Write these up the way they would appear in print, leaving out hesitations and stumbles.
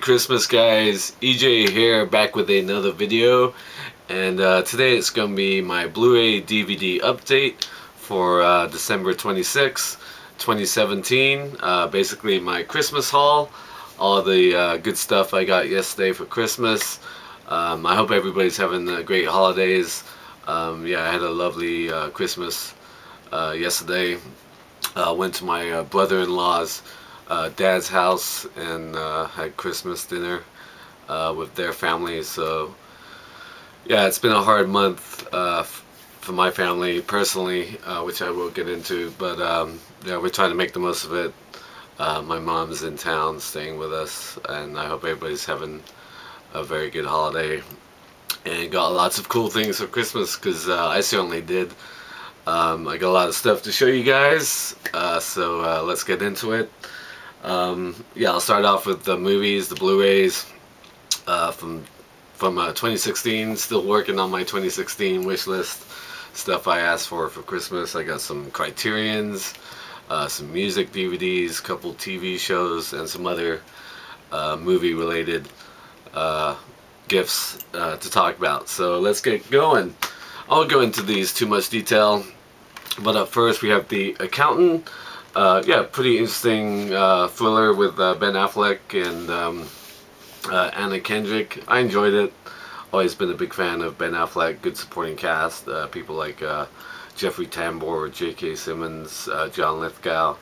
Christmas, guys. EJ here, back with another video, and today it's going to be my Blu-ray DVD update for December 26, 2017. Basically my Christmas haul, all the good stuff I got yesterday for Christmas. I hope everybody's having great holidays. Yeah, I had a lovely Christmas yesterday. Went to my brother-in-law's dad's house and had Christmas dinner with their family. So yeah, it's been a hard month for my family personally, which I will get into, but yeah, we're trying to make the most of it. My mom's in town staying with us, and I hope everybody's having a very good holiday and got lots of cool things for Christmas, because I certainly did. I got a lot of stuff to show you guys, so let's get into it. Yeah, I'll start off with the movies, the Blu-rays from 2016. Still working on my 2016 wish list, stuff I asked for Christmas. I got some Criterions, some music DVDs, couple TV shows, and some other movie related gifts to talk about. So let's get going. I won't go into these too much detail, but up first we have The Accountant. Yeah, pretty interesting thriller with Ben Affleck and Anna Kendrick. I enjoyed it. Always been a big fan of Ben Affleck. Good supporting cast. People like Jeffrey Tambor, J.K. Simmons, John Lithgow,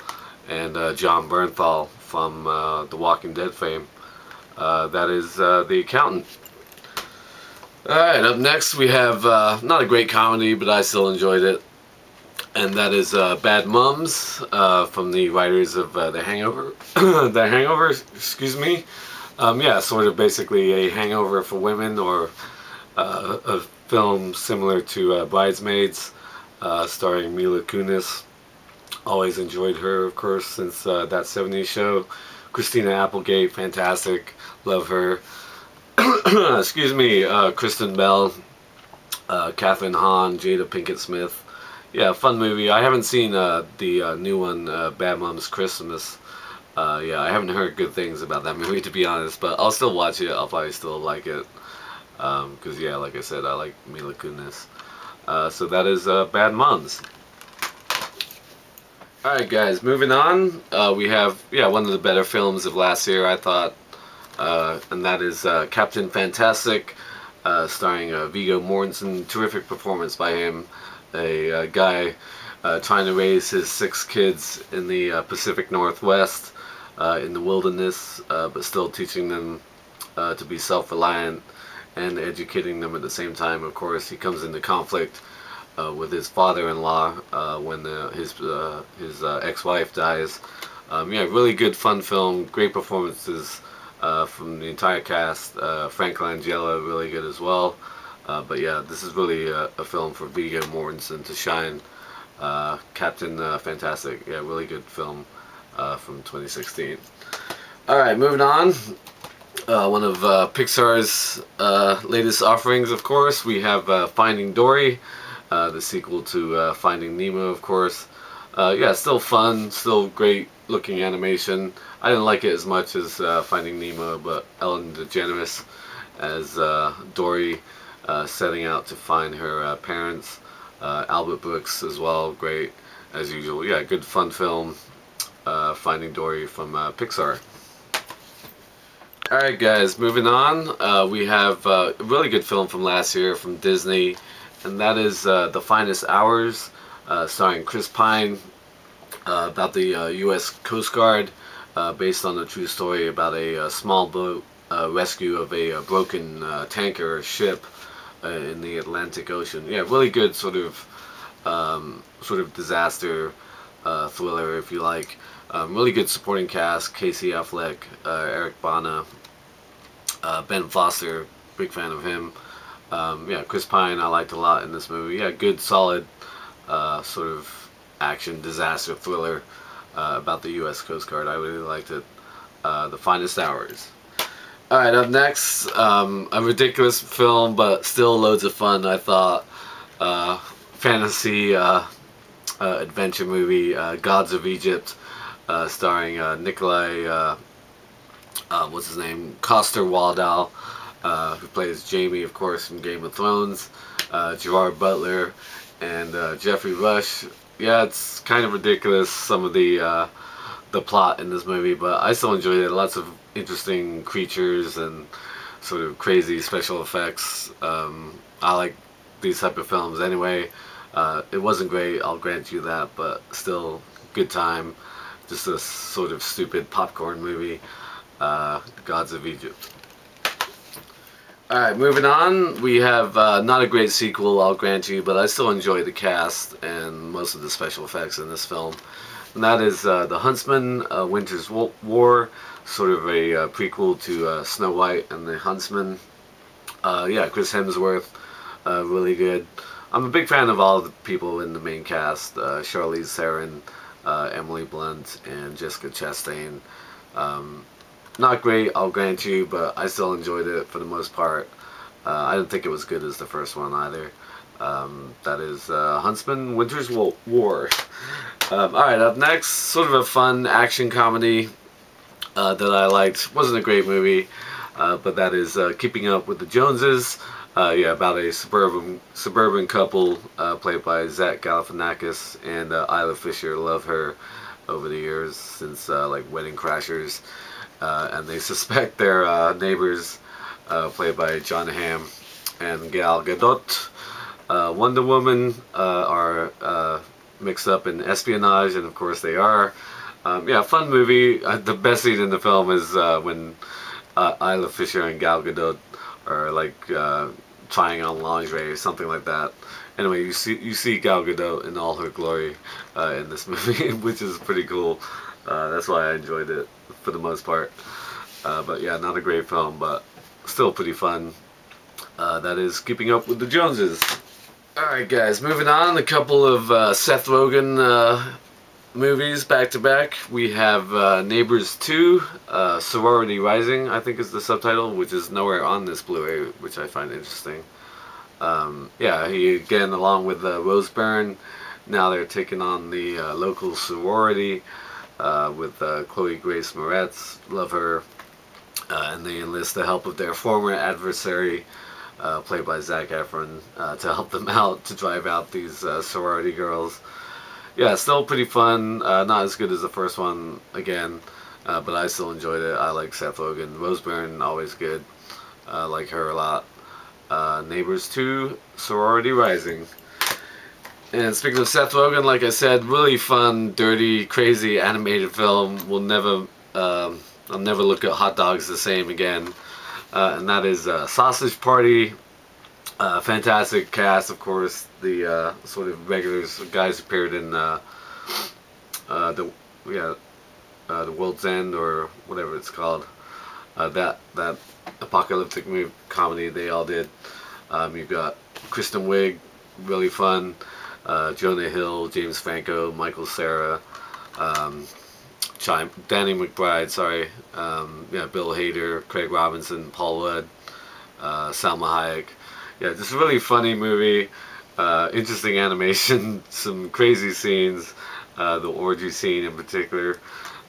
and John Bernthal from The Walking Dead fame. That is The Accountant. Alright, up next we have not a great comedy, but I still enjoyed it. And that is Bad Moms, from the writers of The Hangover. The Hangover, excuse me. Yeah, sort of basically a hangover for women, or a film similar to Bridesmaids, starring Mila Kunis. Always enjoyed her, of course, since that 70s show. Christina Applegate, fantastic. Love her. Excuse me, Kristen Bell, Catherine Hahn, Jada Pinkett Smith. Yeah, fun movie. I haven't seen the new one, Bad Moms Christmas. Yeah, I haven't heard good things about that movie, to be honest, but I'll still watch it. I'll probably still like it, because yeah, like I said, I like Mila Kunis. So that is Bad Moms. Alright guys, moving on, we have, yeah, one of the better films of last year, I thought, and that is Captain Fantastic, starring Viggo Mortensen. Terrific performance by him. A guy trying to raise his 6 kids in the Pacific Northwest, in the wilderness, but still teaching them to be self-reliant and educating them at the same time. Of course, he comes into conflict with his father-in-law when his ex-wife dies. Yeah, really good, fun film. Great performances from the entire cast. Frank Langella, really good as well. But yeah, this is really a film for Viggo Mortensen to shine. Captain Fantastic, yeah, really good film from 2016. Alright, moving on. One of Pixar's latest offerings, of course, we have Finding Dory, the sequel to Finding Nemo, of course. Yeah, still fun, still great looking animation. I didn't like it as much as Finding Nemo, but Ellen DeGeneres as Dory, setting out to find her parents. Albert Brooks as well, great as usual. Yeah, good fun film, Finding Dory from Pixar. Alright guys, moving on, we have a really good film from last year from Disney, and that is The Finest Hours, starring Chris Pine, about the U.S. Coast Guard, based on a true story about a small boat rescue of a broken tanker ship in the Atlantic Ocean. Yeah, really good sort of disaster thriller, if you like. Really good supporting cast: Casey Affleck, Eric Bana, Ben Foster, big fan of him. Yeah, Chris Pine I liked a lot in this movie. Yeah, good, solid sort of action disaster thriller about the U.S. Coast Guard. I really liked it. The Finest Hours. Alright, up next, a ridiculous film, but still loads of fun, I thought. Fantasy adventure movie, Gods of Egypt, starring Nikolai what's his name, Coster Waldau, who plays Jaime, of course, from Game of Thrones, Gerard Butler, and Jeffrey Rush. Yeah, it's kind of ridiculous, some of the plot in this movie, but I still enjoyed it. Lots of interesting creatures and sort of crazy special effects. I like these type of films anyway. It wasn't great, I'll grant you that, but still good time. Just a sort of stupid popcorn movie. Gods of Egypt. Alright, moving on. We have not a great sequel, I'll grant you, but I still enjoy the cast and most of the special effects in this film. And that is the Huntsman Winters War, sort of a prequel to Snow White and the Huntsman. Yeah, Chris Hemsworth, really good. I'm a big fan of all the people in the main cast. Charlize Theron, Emily Blunt, and Jessica Chastain. Not great, I'll grant you, but I still enjoyed it for the most part. I didn't think it was good as the first one either. That is Huntsman Winters War. Alright, up next, sort of a fun action comedy that I liked. Wasn't a great movie, but that is Keeping Up with the Joneses. Yeah, about a suburban couple played by Zach Galifianakis and Isla Fisher. Love her over the years since like Wedding Crashers. And they suspect their neighbors, played by John Hamm and Gal Gadot, Wonder Woman, are mixed up in espionage, and of course they are. Yeah, fun movie. The best scene in the film is when Isla Fisher and Gal Gadot are like trying on lingerie or something like that. Anyway, you see Gal Gadot in all her glory in this movie, which is pretty cool. That's why I enjoyed it for the most part. But yeah, not a great film, but still pretty fun. That is Keeping Up with the Joneses. Alright guys, moving on, a couple of Seth Rogen movies back to back. We have Neighbors 2, Sorority Rising, I think is the subtitle, which is nowhere on this Blu-ray, which I find interesting. Yeah, he again, along with Rose Byrne, now they're taking on the local sorority with Chloe Grace Moretz. Love her. And they enlist the help of their former adversary, played by Zac Efron, to help them out, to drive out these sorority girls. Yeah, still pretty fun. Not as good as the first one, again, but I still enjoyed it. I like Seth Rogen. Rose Byrne, always good. Like her a lot. Neighbors 2, Sorority Rising. And speaking of Seth Rogen, like I said, really fun, dirty, crazy animated film. Will never, I'll never look at hot dogs the same again. And that is Sausage Party. Fantastic cast, of course. The sort of regulars, guys appeared in the World's End, or whatever it's called. That apocalyptic comedy they all did. You've got Kristen Wiig, really fun. Jonah Hill, James Franco, Michael Cera, Danny McBride, sorry, yeah, Bill Hader, Craig Robinson, Paul Rudd, Salma Hayek. Yeah, just a really funny movie, interesting animation, some crazy scenes, the orgy scene in particular.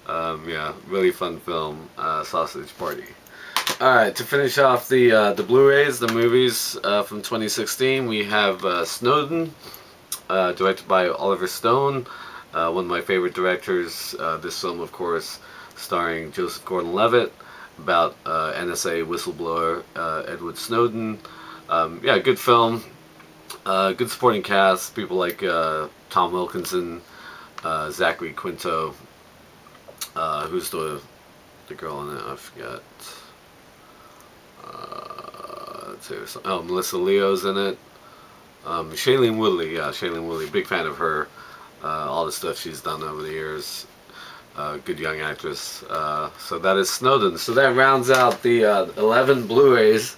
Yeah, really fun film, Sausage Party. Alright, to finish off the Blu-rays, the movies from 2016, we have Snowden, directed by Oliver Stone, one of my favorite directors. This film, of course, starring Joseph Gordon-Levitt, about NSA whistleblower Edward Snowden. Yeah, good film, good supporting cast, people like Tom Wilkinson, Zachary Quinto, who's the girl in it, I forget. Let's see, oh, Melissa Leo's in it. Shailene Woodley, yeah, Shailene Woodley, big fan of her. All the stuff she's done over the years. Good young actress. So that is Snowden. So that rounds out the 11 Blu-rays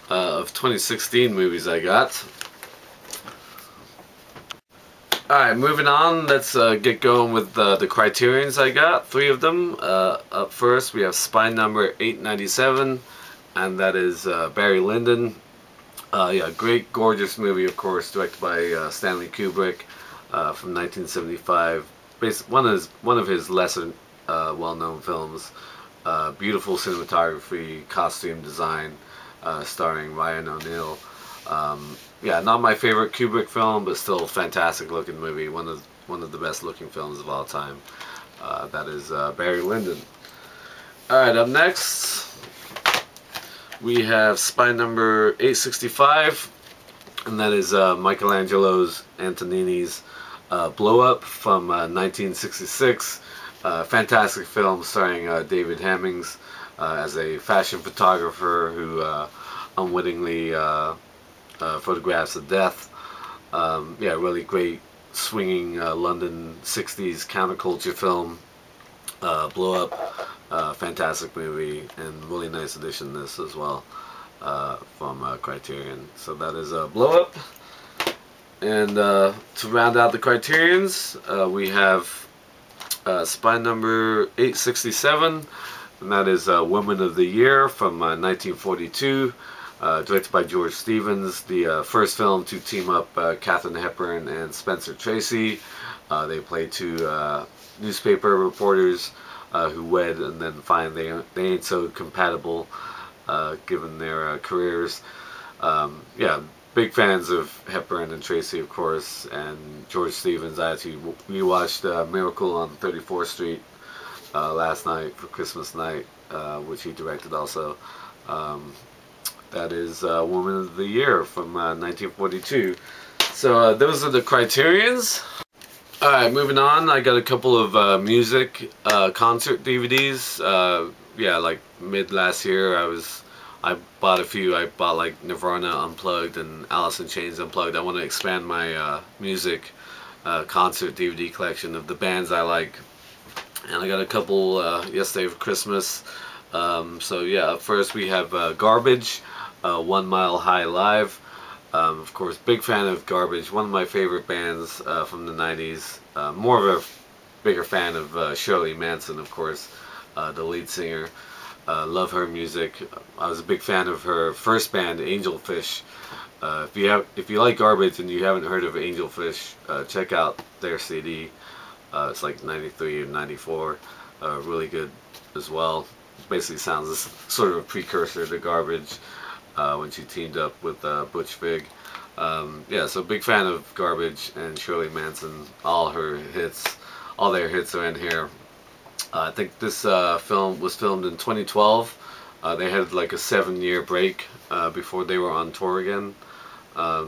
of 2016 movies I got. Alright, moving on, let's get going with the Criterions I got. 3 of them. Up first, we have Spy Number 897, and that is Barry Lyndon. Yeah, great, gorgeous movie, of course, directed by Stanley Kubrick from 1975. One of his lesser well-known films. Beautiful cinematography, costume design, starring Ryan O'Neal. Yeah, not my favorite Kubrick film, but still a fantastic looking movie. One of the best looking films of all time. That is Barry Lyndon. Alright, up next we have Spy Number 865, and that is Michelangelo's Antonioni's Blow Up from 1966. Fantastic film starring David Hemmings as a fashion photographer who unwittingly photographs of death. Yeah, really great swinging London 60s counterculture film. Blow Up, fantastic movie, and really nice addition this as well from Criterion. So that is Blow Up. And to round out the Criterions, we have Spy Number 867, and that is Woman of the Year from 1942. Directed by George Stevens, the first film to team up Katharine Hepburn and Spencer Tracy. They play two newspaper reporters who wed and then find they ain't so compatible given their careers. Yeah, big fans of Hepburn and Tracy, of course, and George Stevens. I actually rewatched Miracle on 34th Street last night for Christmas night, which he directed also. That is Woman of the Year from 1942. So those are the Criterions. Alright, moving on. I got a couple of music concert DVDs. Yeah, like mid last year I bought a few. I bought like Nirvana Unplugged and Alice in Chains Unplugged. I want to expand my music concert DVD collection of the bands I like. And I got a couple yesterday for Christmas. So yeah, up first we have Garbage, 1 Mile High Live. Of course, big fan of Garbage, one of my favorite bands from the 90s. More of a bigger fan of Shirley Manson, of course, the lead singer. Love her music. I was a big fan of her first band, Angelfish. If you like Garbage and you haven't heard of Angelfish, check out their CD. It's like 93 or 94. Really good as well. Basically sounds sort of a precursor to Garbage when she teamed up with Butch Vig. Yeah, so big fan of Garbage and Shirley Manson. All their hits are in here. I think this film was filmed in 2012. They had like a 7-year break before they were on tour again.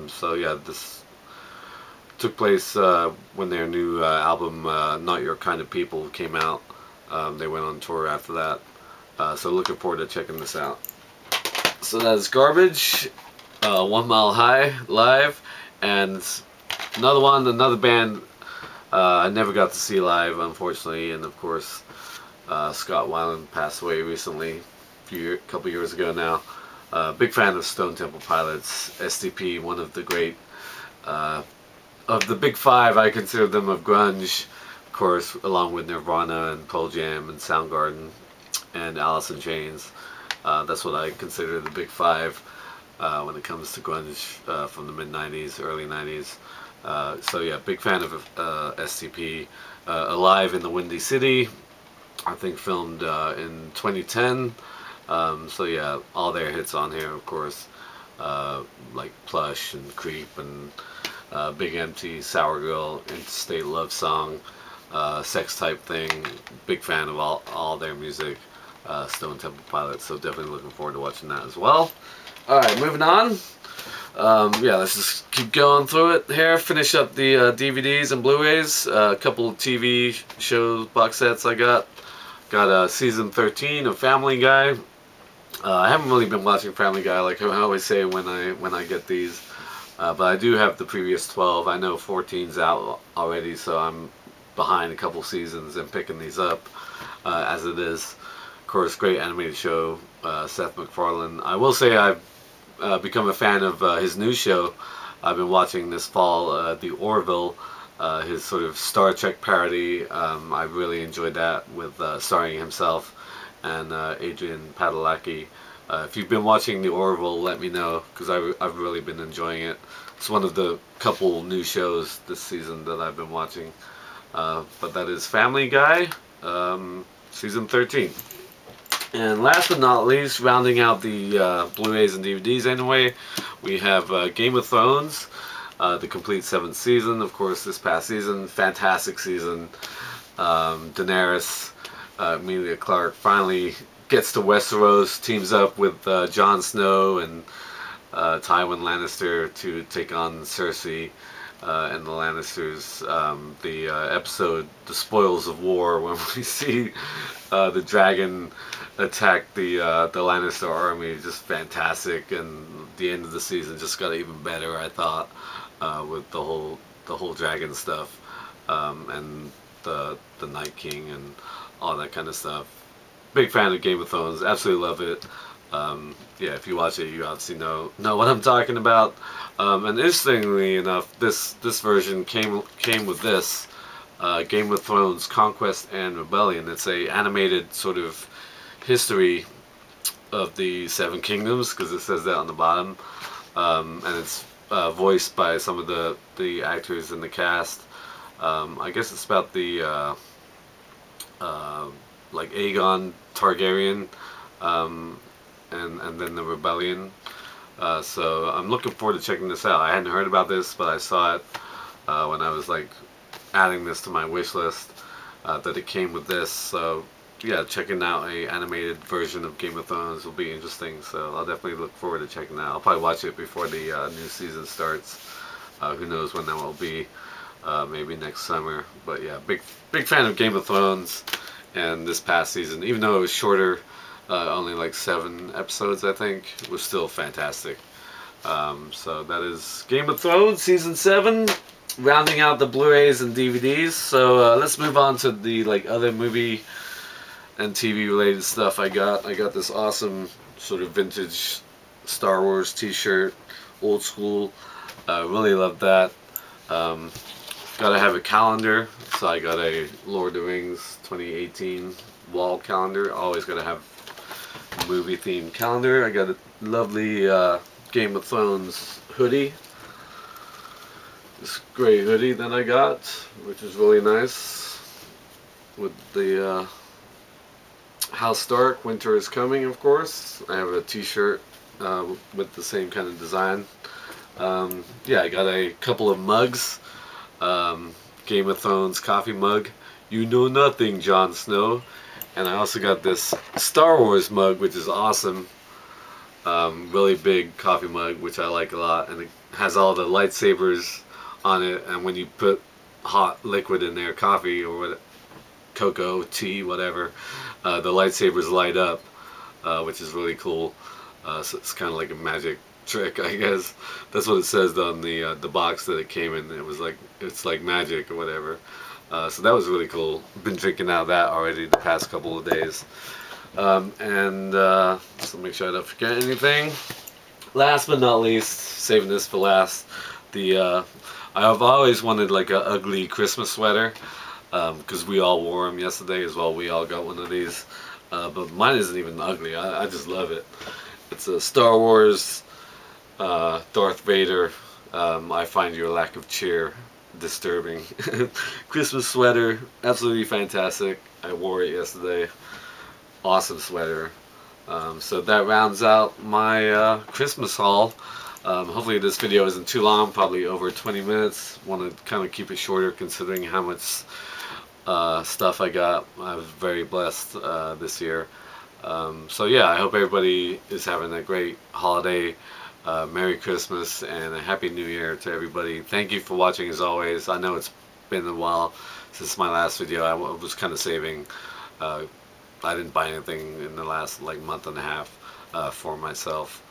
So yeah, this took place when their new album Not Your Kind of People came out. They went on tour after that. So looking forward to checking this out. So that's Garbage, 1 Mile High Live, and another band I never got to see live, unfortunately. And of course, Scott Weiland passed away recently, a couple years ago now. Big fan of Stone Temple Pilots, STP, one of the great of the big five. I consider them of grunge, of course, along with Nirvana and Pearl Jam and Soundgarden and Alice in Chains. That's what I consider the big five when it comes to grunge from the mid-90s, early 90s. So yeah, big fan of STP. Alive in the Windy City, I think filmed in 2010. So yeah, all their hits on here, of course, like Plush and Creep and Big Empty, Sour Girl, Interstate Love Song, Sex Type Thing. Big fan of all their music. Stone Temple Pilots, so definitely looking forward to watching that as well. Alright, moving on. Yeah, let's just keep going through it here. Finish up the DVDs and Blu-Rays. A couple of TV show box sets I got. Got season 13 of Family Guy. I haven't really been watching Family Guy like I always say when I get these. But I do have the previous 12. I know 14's out already, so I'm behind a couple seasons and picking these up as it is. Of course, great animated show, Seth MacFarlane. I will say I've become a fan of his new show. I've been watching this fall, The Orville, his sort of Star Trek parody. I really enjoyed that with starring himself and Adrian Padalecki. If you've been watching The Orville, let me know, because I've really been enjoying it. It's one of the couple new shows this season that I've been watching. But that is Family Guy, season 13. And last but not least, rounding out the Blu-rays and DVDs anyway, we have Game of Thrones, the complete 7th season. Of course, this past season, fantastic season. Daenerys, Emilia Clarke, finally gets to Westeros, teams up with Jon Snow and Tywin Lannister to take on Cersei and the Lannisters. The episode "The Spoils of War," when we see the dragon attack the Lannister army, just fantastic. And the end of the season just got even better, I thought, with the whole dragon stuff, and the Night King and all that kind of stuff. Big fan of Game of Thrones, absolutely love it. Yeah, if you watch it, you obviously know what I'm talking about. And interestingly enough, this version came with this Game of Thrones: Conquest and Rebellion. It's a animated sort of history of the Seven Kingdoms, because it says that on the bottom, and it's voiced by some of the actors in the cast. I guess it's about the like Aegon Targaryen, and then the rebellion. So I'm looking forward to checking this out. I hadn't heard about this, but I saw it when I was like adding this to my wish list, that it came with this. So yeah, checking out a animated version of Game of Thrones will be interesting. So I'll definitely look forward to checking that out. I'll probably watch it before the new season starts. Who knows when that will be? Maybe next summer. But yeah, big fan of Game of Thrones. And this past season, even though it was shorter, only like 7 episodes, I think, it was still fantastic. So that is Game of Thrones season 7, rounding out the Blu-rays and DVDs. So let's move on to the like other movie and TV related stuff. I got this awesome sort of vintage Star Wars t-shirt, old school. Really love that. Gotta have a calendar, so I got a Lord of the Rings 2018 wall calendar. Always gotta have a movie themed calendar. I got a lovely Game of Thrones hoodie. This gray hoodie that I got, which is really nice, with the House Stark, Winter is Coming, of course. I have a t-shirt with the same kind of design. Yeah, I got a couple of mugs. Game of Thrones coffee mug, "You know nothing, Jon Snow," and I also got this Star Wars mug, which is awesome. Really big coffee mug, which I like a lot, and it has all the lightsabers on it. And when you put hot liquid in there, coffee or what, cocoa, tea, whatever, the lightsabers light up, which is really cool. So it's kind of like a magic trick, I guess. That's what it says on the box that it came in. It was like, it's like magic or whatever. So that was really cool. Been drinking out of that already the past couple of days. And so make sure I don't forget anything. Last but not least, saving this for last, I've always wanted like a ugly Christmas sweater, because we all wore them yesterday as well. We all got one of these, but mine isn't even ugly. I just love it. It's a Star Wars Darth Vader, I find your lack of cheer disturbing. Christmas sweater, absolutely fantastic. I wore it yesterday. Awesome sweater. So that rounds out my Christmas haul. Hopefully this video isn't too long, probably over 20 minutes. Want to kind of keep it shorter considering how much stuff I got. I was very blessed this year. So yeah, I hope everybody is having a great holiday. Merry Christmas and a Happy New Year to everybody. Thank you for watching as always. I know it's been a while since my last video. I was kind of saving. I didn't buy anything in the last like month and a half for myself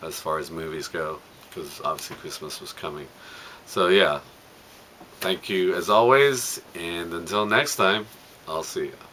as far as movies go, because obviously Christmas was coming. So yeah, thank you as always, and until next time, I'll see you.